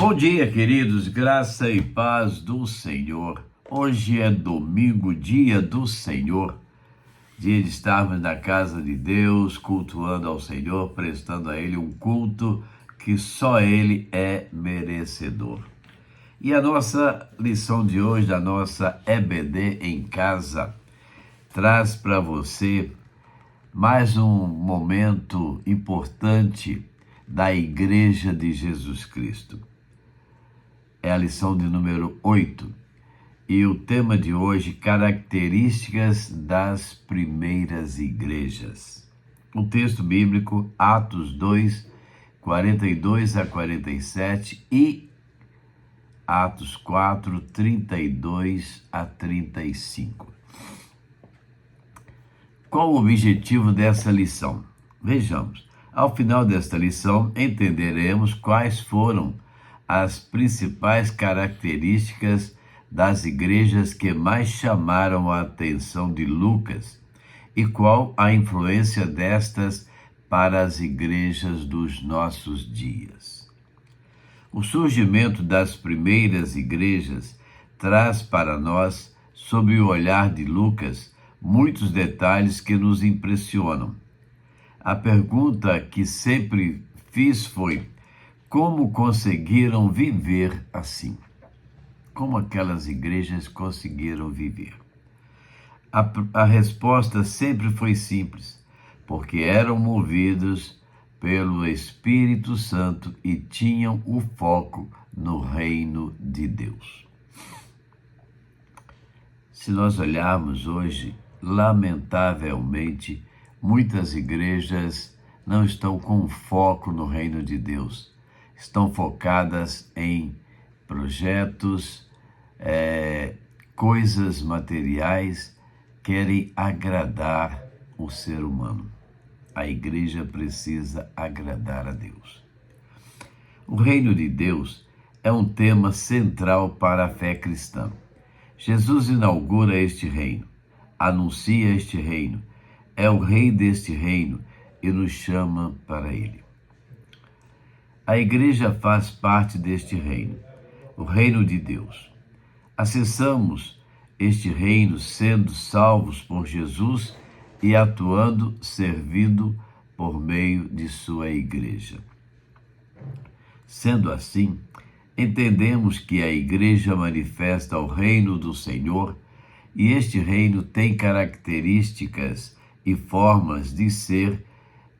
Bom dia, queridos, graça e paz do Senhor. Hoje é domingo, dia do Senhor, dia de estarmos na casa de Deus, cultuando ao Senhor, prestando a Ele um culto que só Ele é merecedor. E a nossa lição de hoje, da nossa EBD em casa, traz para você mais um momento importante da Igreja de Jesus Cristo. É a lição de número 8. E o tema de hoje, características das primeiras igrejas. O texto bíblico, Atos 2, 42 a 47 e Atos 4, 32 a 35. Qual o objetivo dessa lição? Vejamos. Ao final desta lição, entenderemos quais foram as principais características das igrejas que mais chamaram a atenção de Lucas e qual a influência destas para as igrejas dos nossos dias. O surgimento das primeiras igrejas traz para nós, sob o olhar de Lucas, muitos detalhes que nos impressionam. A pergunta que sempre fiz foi: como conseguiram viver assim? Como aquelas igrejas conseguiram viver? A resposta sempre foi simples, porque eram movidos pelo Espírito Santo e tinham o foco no reino de Deus. Se nós olharmos hoje, lamentavelmente, muitas igrejas não estão com foco no reino de Deus. Estão focadas em projetos, coisas materiais, querem agradar o ser humano. A igreja precisa agradar a Deus. O reino de Deus é um tema central para a fé cristã. Jesus inaugura este reino, anuncia este reino, é o rei deste reino e nos chama para ele. A igreja faz parte deste reino, o reino de Deus. Acessamos este reino sendo salvos por Jesus e atuando, servindo por meio de sua igreja. Sendo assim, entendemos que a igreja manifesta o reino do Senhor e este reino tem características e formas de ser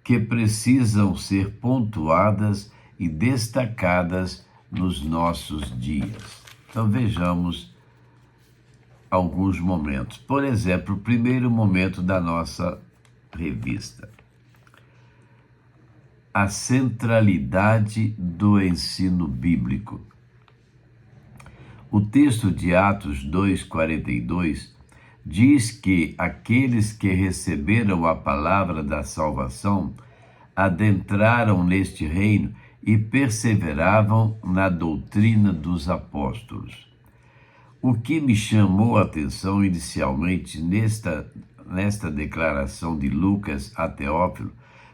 que precisam ser pontuadas e destacadas nos nossos dias. Então vejamos alguns momentos. Por exemplo, o primeiro momento da nossa revista. A centralidade do ensino bíblico. O texto de Atos 2:42 diz que aqueles que receberam a palavra da salvação adentraram neste reino e perseveravam na doutrina dos apóstolos. O que me chamou a atenção inicialmente nesta declaração de Lucas a Teófilo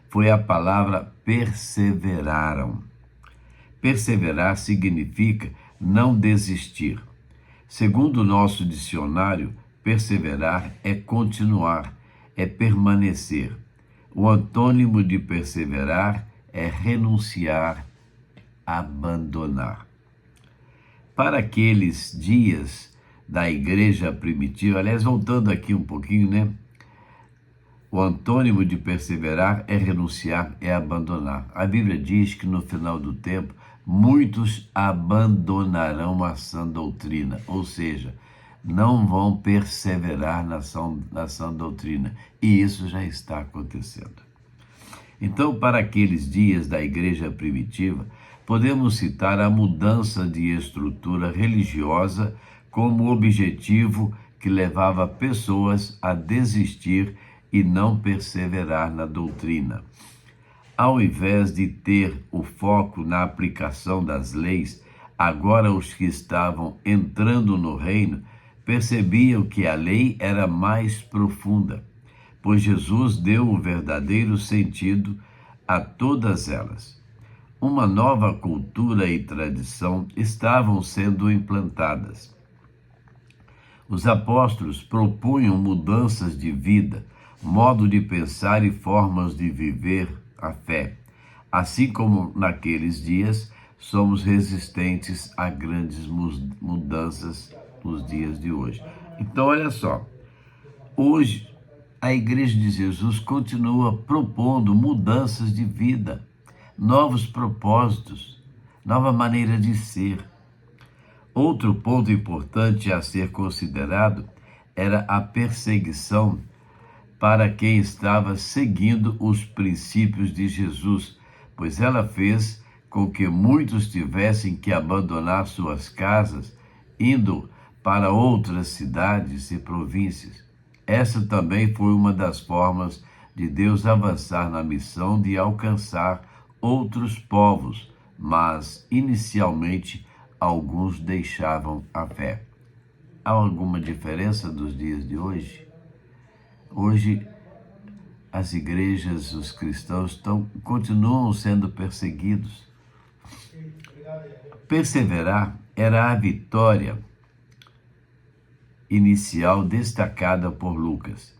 foi a palavra perseveraram. Perseverar significa não desistir. Segundo o nosso dicionário, perseverar é continuar, é permanecer. O antônimo de perseverar é renunciar, abandonar. Para aqueles dias da igreja primitiva, aliás, voltando aqui um pouquinho, o antônimo de perseverar é renunciar, é abandonar. A Bíblia diz que no final do tempo, muitos abandonarão a sã doutrina, ou seja, não vão perseverar na sã doutrina. E isso já está acontecendo. Então, para aqueles dias da igreja primitiva, podemos citar a mudança de estrutura religiosa como objetivo que levava pessoas a desistir e não perseverar na doutrina. Ao invés de ter o foco na aplicação das leis, agora os que estavam entrando no reino percebiam que a lei era mais profunda, pois Jesus deu o verdadeiro sentido a todas elas. uma nova cultura e tradição estavam sendo implantadas. Os apóstolos propunham mudanças de vida, modo de pensar e formas de viver a fé. Assim como naqueles dias, somos resistentes a grandes mudanças nos dias de hoje. Então, olha só, hoje a Igreja de Jesus continua propondo mudanças de vida, novos propósitos, nova maneira de ser. Outro ponto importante a ser considerado era a perseguição para quem estava seguindo os princípios de Jesus, pois ela fez com que muitos tivessem que abandonar suas casas, indo para outras cidades e províncias. Essa também foi uma das formas de Deus avançar na missão de alcançar outros povos, mas inicialmente alguns deixavam a fé. Há alguma diferença dos dias de hoje? Hoje, as igrejas, os cristãos continuam sendo perseguidos. Perseverar era a vitória inicial destacada por Lucas,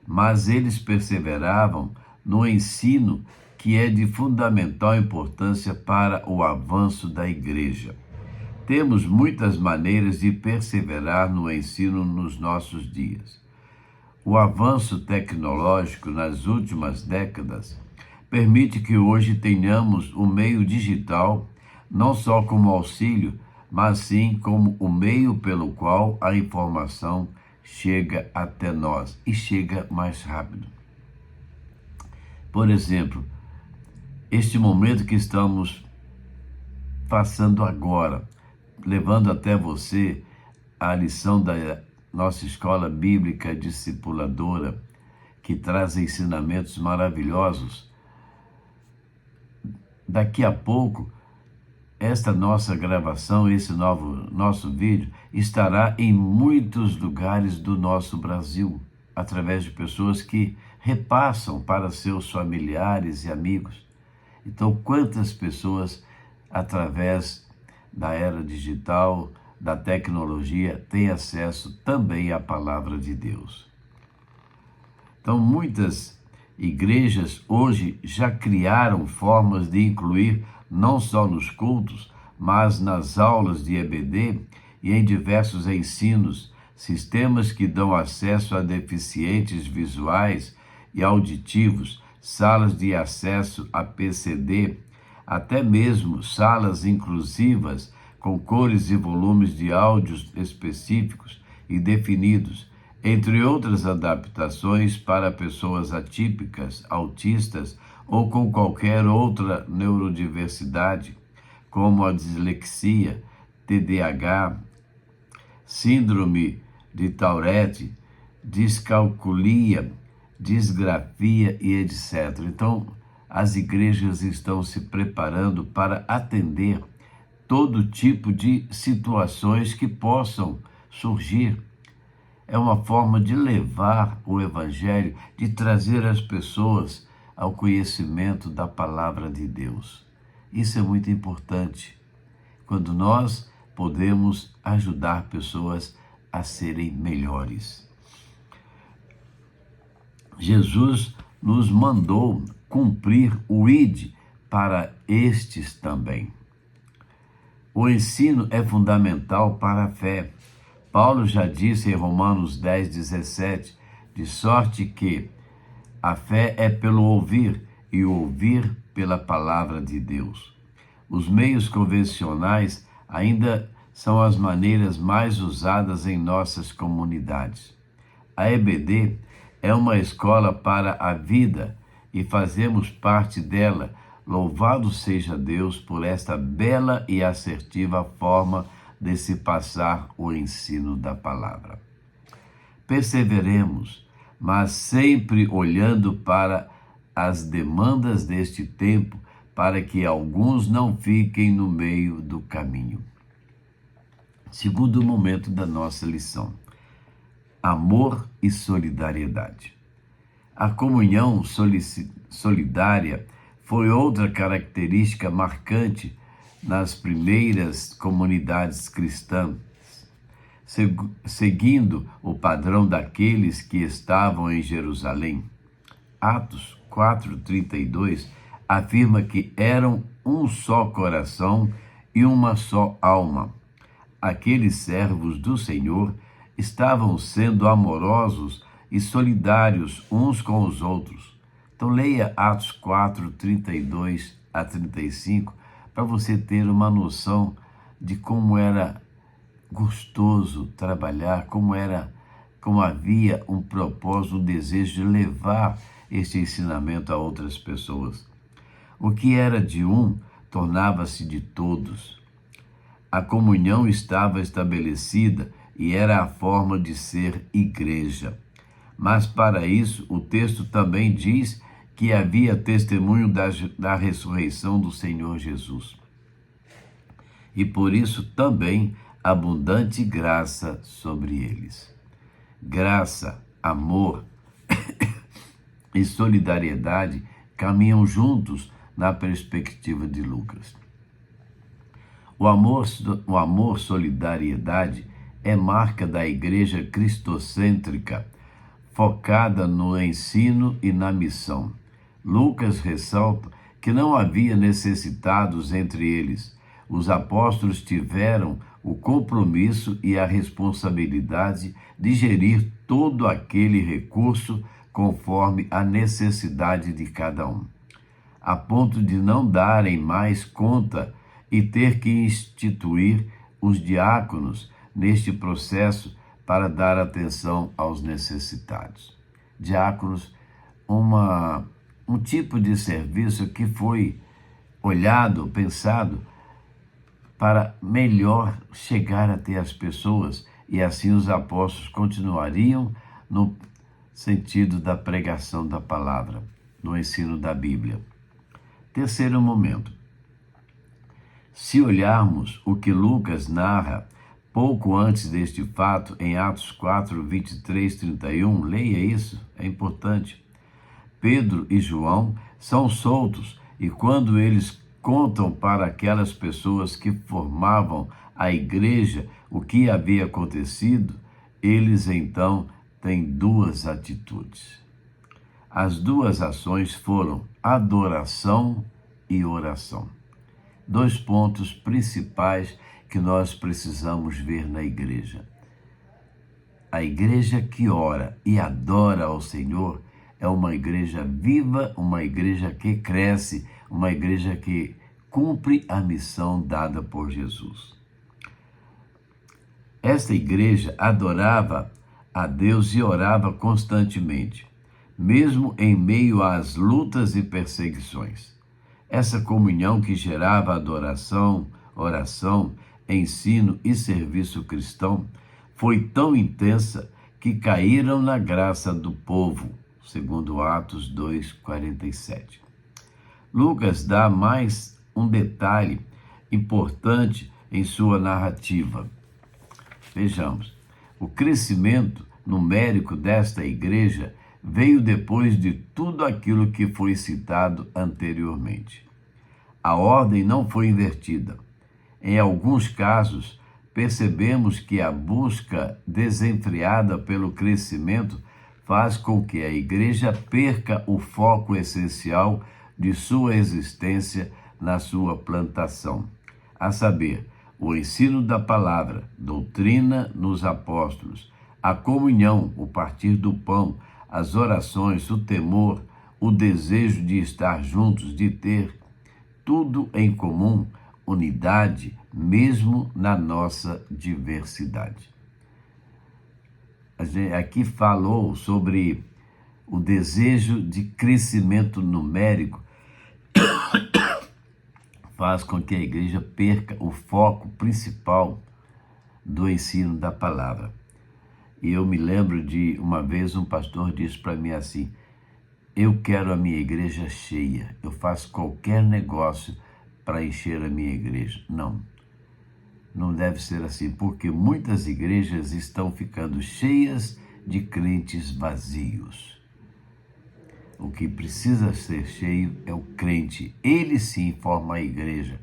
mas eles perseveravam no ensino que é de fundamental importância para o avanço da igreja. Temos muitas maneiras de perseverar no ensino nos nossos dias. O avanço tecnológico nas últimas décadas permite que hoje tenhamos o meio digital não só como auxílio, mas sim como o meio pelo qual a informação chega até nós e chega mais rápido. Por exemplo, este momento que estamos passando agora, levando até você a lição da nossa escola bíblica discipuladora, que traz ensinamentos maravilhosos. Daqui a pouco, esta nossa gravação, esse nosso vídeo, estará em muitos lugares do nosso Brasil, através de pessoas que repassam para seus familiares e amigos. Então, quantas pessoas, através da era digital, da tecnologia, têm acesso também à palavra de Deus? Então, muitas igrejas hoje já criaram formas de incluir não só nos cultos, mas nas aulas de EBD e em diversos ensinos, sistemas que dão acesso a deficientes visuais e auditivos, salas de acesso a PCD, até mesmo salas inclusivas com cores e volumes de áudios específicos e definidos, entre outras adaptações para pessoas atípicas, autistas ou com qualquer outra neurodiversidade, como a dislexia, TDAH, síndrome de Tourette, descalculia, disgrafia e etc. Então, as igrejas estão se preparando para atender todo tipo de situações que possam surgir. É uma forma de levar o Evangelho, de trazer as pessoas ao conhecimento da palavra de Deus. Isso é muito importante, quando nós podemos ajudar pessoas a serem melhores. Jesus nos mandou cumprir o ide para estes também. O ensino é fundamental para a fé. Paulo já disse em Romanos 10:17, de sorte que a fé é pelo ouvir e o ouvir pela palavra de Deus. Os meios convencionais ainda são as maneiras mais usadas em nossas comunidades. A EBD é uma escola para a vida e fazemos parte dela. Louvado seja Deus por esta bela e assertiva forma de se passar o ensino da palavra. Perseveremos, mas sempre olhando para as demandas deste tempo, para que alguns não fiquem no meio do caminho. Segundo momento da nossa lição: amor e solidariedade. A comunhão solidária foi outra característica marcante nas primeiras comunidades cristãs, seguindo o padrão daqueles que estavam em Jerusalém. Atos 4:32 afirma que eram um só coração e uma só alma. Aqueles servos do Senhor estavam sendo amorosos e solidários uns com os outros. Então leia Atos 4:32 a 35 para você ter uma noção de como era gostoso trabalhar, como havia um propósito, um desejo de levar este ensinamento a outras pessoas. O que era de um tornava-se de todos. A comunhão estava estabelecida e era a forma de ser igreja. Mas para isso, o texto também diz que havia testemunho da ressurreição do Senhor Jesus. E por isso também abundante graça sobre eles. Graça, amor e solidariedade caminham juntos na perspectiva de Lucas. O amor, solidariedade é marca da igreja cristocêntrica, focada no ensino e na missão. Lucas ressalta que não havia necessitados entre eles. Os apóstolos tiveram o compromisso e a responsabilidade de gerir todo aquele recurso conforme a necessidade de cada um, a ponto de não darem mais conta e ter que instituir os diáconos neste processo para dar atenção aos necessitados. Diáconos, um tipo de serviço que foi olhado, pensado para melhor chegar até as pessoas, e assim os apóstolos continuariam no sentido da pregação da palavra, no ensino da Bíblia. Terceiro momento. Se olharmos o que Lucas narra pouco antes deste fato, em Atos 4:23-31, leia isso, é importante. Pedro e João são soltos, e quando eles contam para aquelas pessoas que formavam a igreja o que havia acontecido, eles então têm duas atitudes. As duas ações foram adoração e oração. Dois pontos principais que nós precisamos ver na igreja. A igreja que ora e adora ao Senhor é uma igreja viva, uma igreja que cresce, uma igreja que cumpre a missão dada por Jesus. Esta igreja adorava a Deus e orava constantemente, mesmo em meio às lutas e perseguições. Essa comunhão que gerava adoração, oração, ensino e serviço cristão foi tão intensa que caíram na graça do povo, segundo Atos 2:47. Lucas dá mais um detalhe importante em sua narrativa. Vejamos, o crescimento numérico desta igreja veio depois de tudo aquilo que foi citado anteriormente. A ordem não foi invertida. Em alguns casos, percebemos que a busca desenfreada pelo crescimento faz com que a igreja perca o foco essencial de sua existência na sua plantação, a saber, o ensino da palavra, doutrina nos apóstolos, a comunhão, o partir do pão, as orações, o temor, o desejo de estar juntos, de ter tudo em comum, unidade, mesmo na nossa diversidade. A gente aqui falou sobre o desejo de crescimento numérico faz com que a igreja perca o foco principal do ensino da palavra. E eu me lembro de uma vez um pastor disse para mim assim: eu quero a minha igreja cheia, eu faço qualquer negócio para encher a minha igreja. Não deve ser assim, porque muitas igrejas estão ficando cheias de crentes vazios. O que precisa ser cheio é o crente. Ele sim forma a igreja.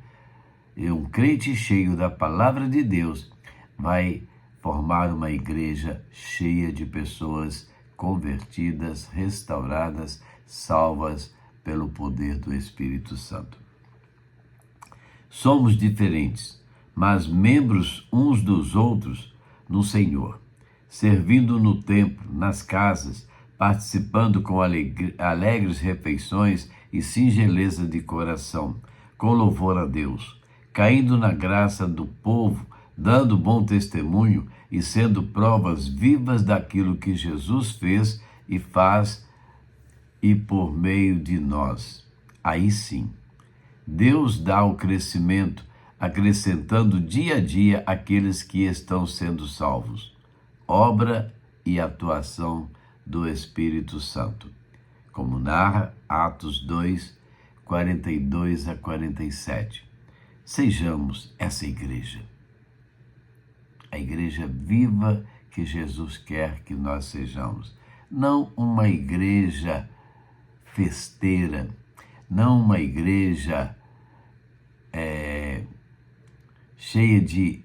E um crente cheio da palavra de Deus vai formar uma igreja cheia de pessoas convertidas, restauradas, salvas pelo poder do Espírito Santo. Somos diferentes, mas membros uns dos outros no Senhor, servindo no templo, nas casas, participando com alegres refeições e singeleza de coração, com louvor a Deus, caindo na graça do povo, dando bom testemunho e sendo provas vivas daquilo que Jesus fez e faz e por meio de nós. Aí sim, Deus dá o crescimento, acrescentando dia a dia aqueles que estão sendo salvos. Obra e atuação do Espírito Santo, como narra Atos 2, 42 a 47. Sejamos essa igreja. A igreja viva que Jesus quer que nós sejamos. Não uma igreja festeira, não uma igreja cheia de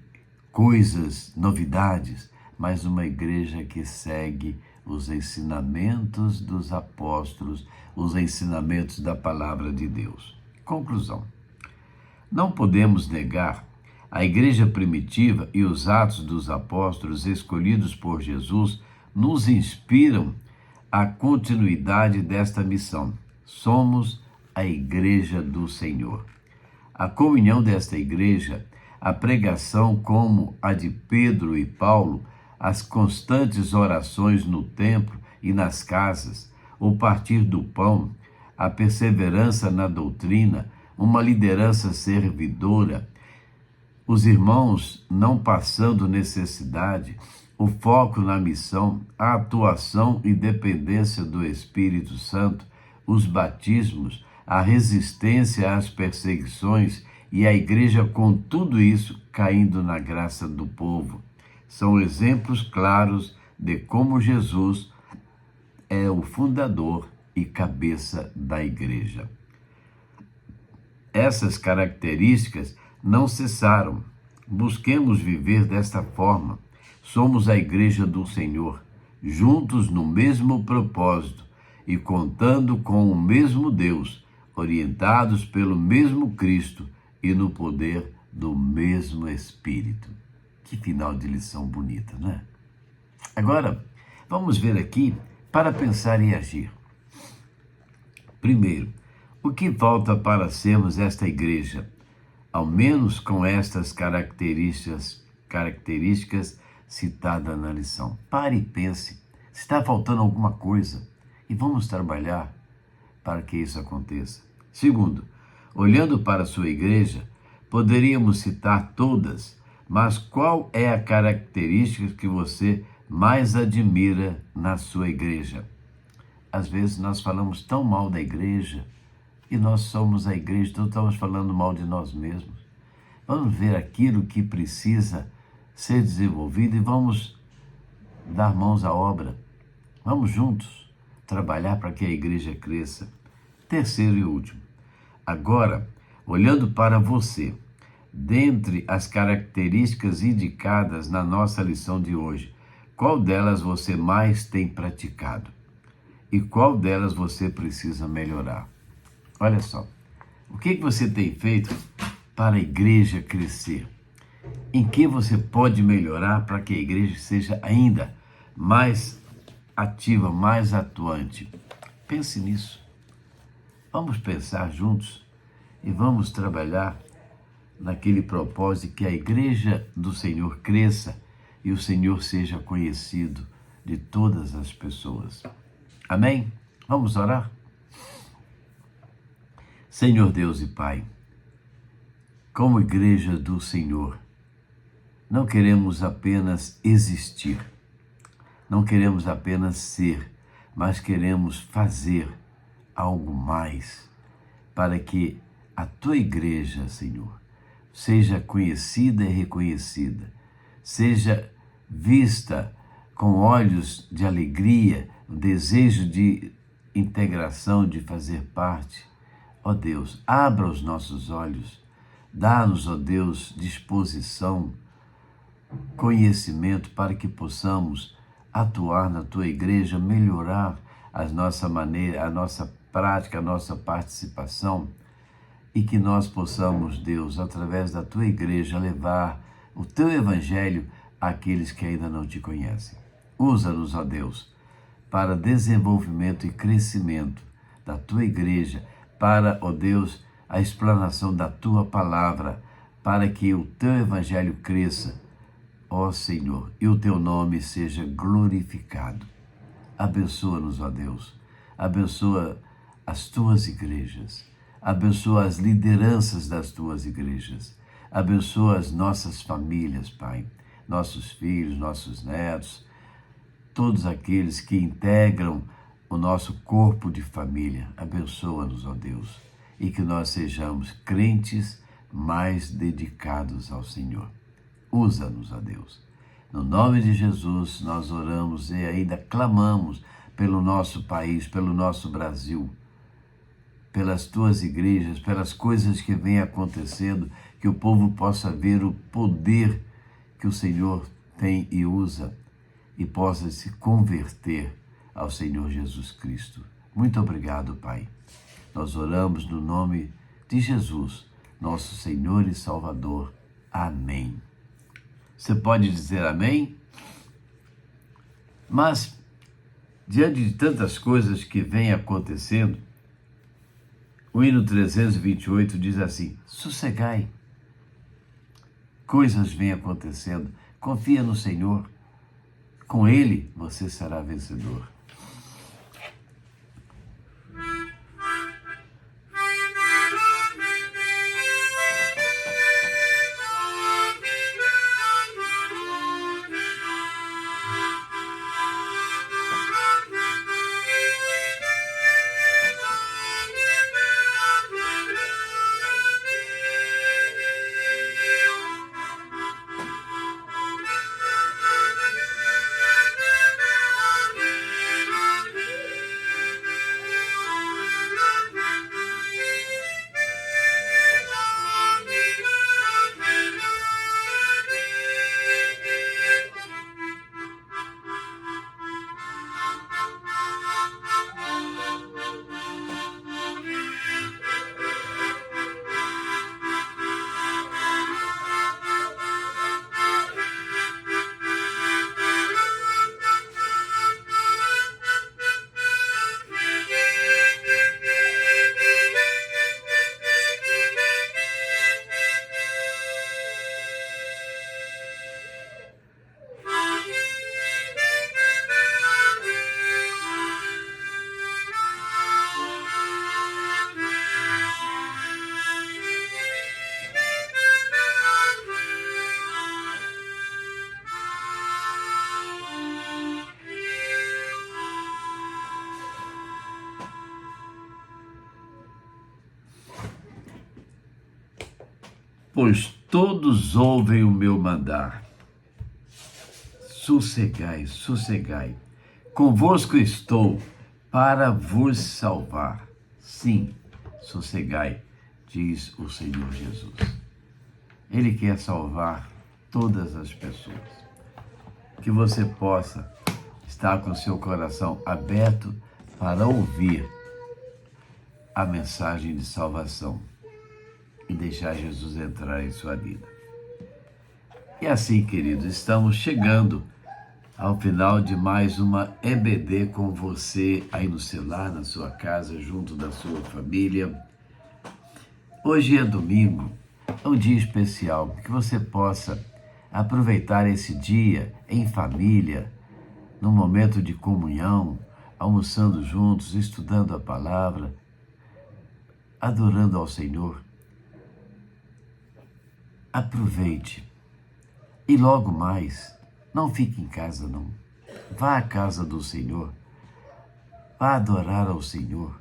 coisas, novidades, mas uma igreja que segue os ensinamentos dos apóstolos, os ensinamentos da palavra de Deus. Conclusão. Não podemos negar a igreja primitiva e os atos dos apóstolos escolhidos por Jesus nos inspiram a continuidade desta missão. Somos a igreja do Senhor. A comunhão desta igreja, a pregação como a de Pedro e Paulo, as constantes orações no templo e nas casas, o partir do pão, a perseverança na doutrina, uma liderança servidora, os irmãos não passando necessidade, o foco na missão, a atuação e dependência do Espírito Santo, os batismos, a resistência às perseguições e a igreja com tudo isso caindo na graça do povo. São exemplos claros de como Jesus é o fundador e cabeça da igreja. Essas características não cessaram. Busquemos viver desta forma. Somos a igreja do Senhor, juntos no mesmo propósito e contando com o mesmo Deus, orientados pelo mesmo Cristo e no poder do mesmo Espírito. Que final de lição bonita, né? Agora, vamos ver aqui para pensar e agir. Primeiro, o que falta para sermos esta igreja, ao menos com estas características citadas na lição? Pare e pense, se está faltando alguma coisa, e vamos trabalhar para que isso aconteça. Segundo, olhando para a sua igreja, poderíamos citar todas, mas qual é a característica que você mais admira na sua igreja? Às vezes nós falamos tão mal da igreja, e nós somos a igreja, então estamos falando mal de nós mesmos. Vamos ver aquilo que precisa ser desenvolvido e vamos dar mãos à obra. Vamos juntos trabalhar para que a igreja cresça. Terceiro e último. Agora, olhando para você, dentre as características indicadas na nossa lição de hoje, qual delas você mais tem praticado? E qual delas você precisa melhorar? Olha só, o que você tem feito para a igreja crescer? Em que você pode melhorar para que a igreja seja ainda mais ativa, mais atuante? Pense nisso. Vamos pensar juntos e vamos trabalhar naquele propósito que a igreja do Senhor cresça e o Senhor seja conhecido de todas as pessoas. Amém? Vamos orar? Senhor Deus e Pai, como igreja do Senhor, não queremos apenas existir, não queremos apenas ser, mas queremos fazer algo mais para que a Tua igreja, Senhor, seja conhecida e reconhecida, seja vista com olhos de alegria, o desejo de integração, de fazer parte. Ó Deus, abra os nossos olhos, dá-nos, ó Deus, disposição, conhecimento para que possamos atuar na Tua igreja, melhorar a nossa maneira, a nossa prática, a nossa participação, e que nós possamos, Deus, através da Tua igreja, levar o Teu Evangelho àqueles que ainda não Te conhecem. Usa-nos, ó Deus, para desenvolvimento e crescimento da Tua igreja, para, ó Deus, a explanação da Tua palavra, para que o Teu Evangelho cresça, ó Senhor, e o Teu nome seja glorificado. Abençoa-nos, ó Deus, abençoa as Tuas igrejas, abençoa as lideranças das Tuas igrejas, abençoa as nossas famílias, Pai, nossos filhos, nossos netos, todos aqueles que integram o nosso corpo de família. Abençoa-nos, ó Deus, e que nós sejamos crentes mais dedicados ao Senhor. Usa-nos, ó Deus. No nome de Jesus, nós oramos e ainda clamamos pelo nosso país, pelo nosso Brasil, pelas Tuas igrejas, pelas coisas que vêm acontecendo, que o povo possa ver o poder que o Senhor tem e usa e possa se converter ao Senhor Jesus Cristo. Muito obrigado, Pai. Nós oramos no nome de Jesus, nosso Senhor e Salvador. Amém. Você pode dizer amém? Mas, diante de tantas coisas que vêm acontecendo, o hino 328 diz assim: sossegai. Coisas vêm acontecendo. Confia no Senhor. Com Ele você será vencedor. Pois todos ouvem o meu mandar. Sossegai, sossegai. Convosco estou para vos salvar. Sim, sossegai, diz o Senhor Jesus. Ele quer salvar todas as pessoas. Que você possa estar com seu coração aberto para ouvir a mensagem de salvação e deixar Jesus entrar em sua vida. E assim, queridos, estamos chegando ao final de mais uma EBD com você aí no celular, na sua casa, junto da sua família. Hoje é domingo, é um dia especial, que você possa aproveitar esse dia em família, num momento de comunhão, almoçando juntos, estudando a palavra, adorando ao Senhor. Aproveite. E logo mais, não fique em casa não. Vá à casa do Senhor. Vá adorar ao Senhor.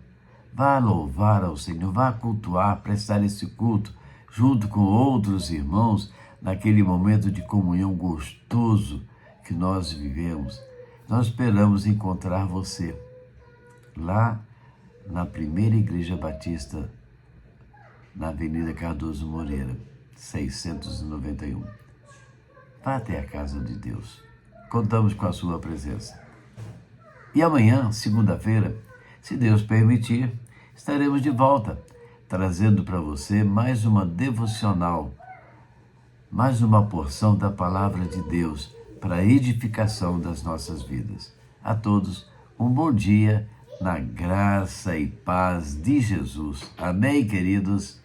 Vá louvar ao Senhor. Vá cultuar, prestar esse culto junto com outros irmãos naquele momento de comunhão gostoso que nós vivemos. Nós esperamos encontrar você lá na primeira Igreja Batista, na Avenida Cardoso Moreira, 691. Vá até a casa de Deus. Contamos com a sua presença. E amanhã, segunda-feira, se Deus permitir, estaremos de volta, trazendo para você mais uma devocional, mais uma porção da palavra de Deus para a edificação das nossas vidas. A todos, um bom dia na graça e paz de Jesus. Amém, queridos?